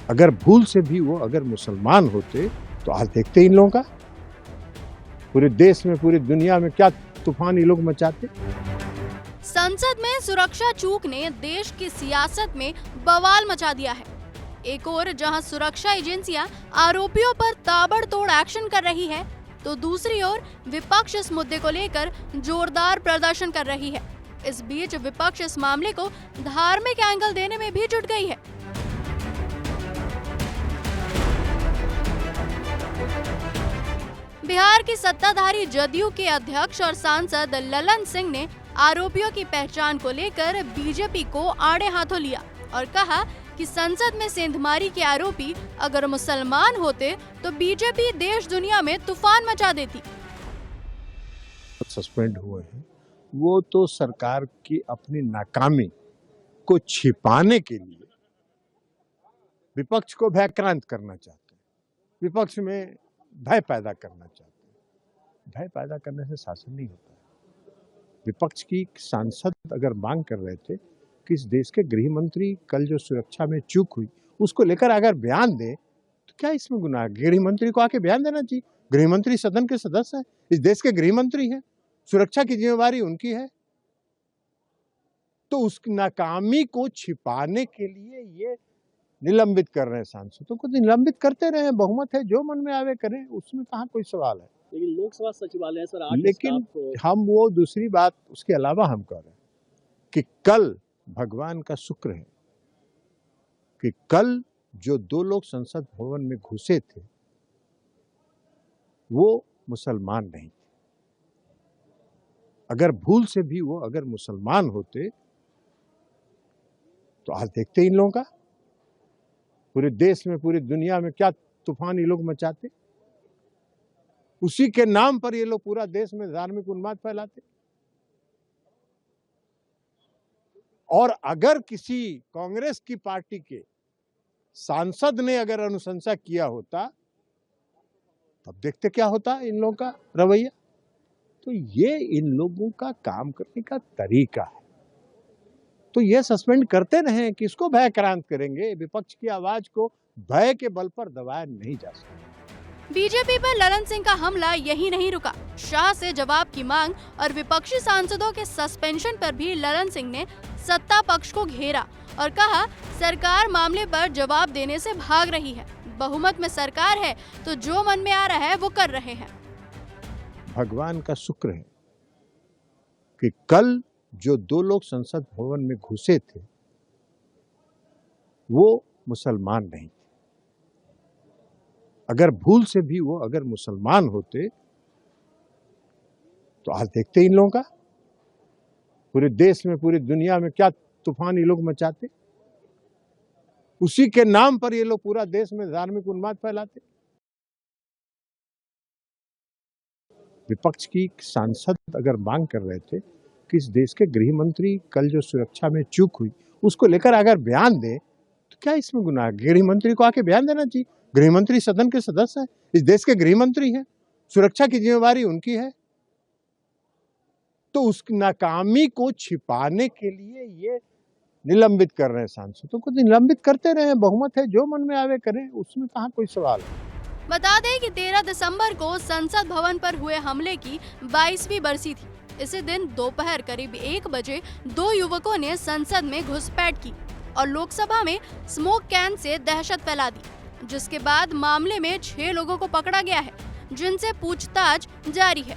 अगर भूल से भी वो अगर मुसलमान होते तो आज देखते इन लोगों का पूरे देश में पूरी दुनिया में क्या तूफान ये लोग मचाते। संसद में सुरक्षा चूक ने देश की सियासत में बवाल मचा दिया है। एक ओर जहां सुरक्षा एजेंसियां आरोपियों पर ताबड़तोड़ एक्शन कर रही है, तो दूसरी ओर विपक्ष इस मुद्दे को लेकर जोरदार प्रदर्शन कर रही है। इस बीच विपक्ष इस मामले को धार्मिक एंगल देने में भी जुट गई है। बिहार की सत्ताधारी जदयू के अध्यक्ष और सांसद ललन सिंह ने आरोपियों की पहचान को लेकर बीजेपी को आड़े हाथों लिया और कहा कि संसद में सेंधमारी के आरोपी अगर मुसलमान होते तो बीजेपी देश दुनिया में तूफान मचा देती। सस्पेंड हुए हैं वो तो सरकार की अपनी नाकामी को छिपाने के लिए विपक्ष को भयक्रांत करना चाहते हैं, विपक्ष में भय पैदा करना चाहते हैं। भय पैदा करने से शासन नहीं होता है। विपक्ष की सांसद अगर मांग कर रहे थे कि इस देश के गृह मंत्री कल जो सुरक्षा में चूक हुई उसको लेकर अगर बयान दे तो क्या इसमें गुनाह है? गृह मंत्री को आके बयान देना चाहिए। गृह मंत्री सदन के सदस्य है, इस देश के गृह मंत्री है, सुरक्षा की जिम्मेवारी उनकी है। तो उस नाकामी को छिपाने के लिए ये निलंबित कर रहे हैं। सांसदों को निलंबित करते रहे, बहुमत है, जो मन में आवे करें, उसमें कहाँ कोई सवाल है। लेकिन लोकसभा सचिवालय सर 8 लेकिन हम वो दूसरी बात उसके अलावा हम कह रहे हैं कि कल भगवान का शुक्र है कि कल जो 2 लोग संसद भवन में घुसे थे वो मुसलमान नहीं थे। अगर भूल से भी वो अगर मुसलमान होते तो आज देखते इन लोगों का पूरे देश में पूरी दुनिया में क्या तूफान ये लोग मचाते। उसी के नाम पर ये लोग पूरा देश में धार्मिक उन्माद फैलाते। और अगर किसी कांग्रेस की पार्टी के सांसद ने अगर अनुशंसा किया होता तब देखते क्या होता इन लोगों का रवैया। तो ये इन लोगों का काम करने का तरीका है। तो ये सस्पेंड करते रहे, किसको भयक्रांत करेंगे। विपक्ष की आवाज को भय के बल पर दबाया नहीं जा सकता। बीजेपी पर ललन सिंह का हमला यही नहीं रुका। शाह से जवाब की मांग और विपक्षी सांसदों के सस्पेंशन पर भी ललन सिंह ने सत्ता पक्ष को घेरा और कहा सरकार मामले पर जवाब देने से भाग रही है। बहुमत में सरकार है तो जो मन में आ रहा है वो कर रहे हैं। भगवान का शुक्र है कि कल जो 2 लोग संसद भवन में घुसे थे वो मुसलमान नहीं थे। अगर भूल से भी वो अगर मुसलमान होते तो आज देखते इन लोगों का पूरे देश में पूरी दुनिया में क्या तूफान ये लोग मचाते। उसी के नाम पर ये लोग पूरा देश में धार्मिक उन्माद फैलाते। विपक्ष की सांसद अगर मांग कर रहे थे कि इस देश के गृह मंत्री कल जो सुरक्षा में चूक हुई उसको लेकर अगर बयान दे तो क्या इसमें गुनाह है। गृह मंत्री को आके बयान देना चाहिए। गृह मंत्री सदन के सदस्य है, इस देश के गृह मंत्री है, सुरक्षा की जिम्मेवारी उनकी है। तो उस नाकामी को छिपाने के लिए ये निलंबित कर रहे हैं। सांसदों को निलंबित करते रहे, बहुमत है, जो मन में आवे करें, उसमें कहाँ कोई सवाल है। बता दें कि 13 दिसंबर को संसद भवन पर हुए हमले की 22वीं बरसी थी। इसी दिन दोपहर करीब 1 बजे 2 युवकों ने संसद में घुसपैठ की और लोकसभा में स्मोक कैन से दहशत फैला दी, जिसके बाद मामले में 6 लोगों को पकड़ा गया है, जिनसे पूछताछ जारी है।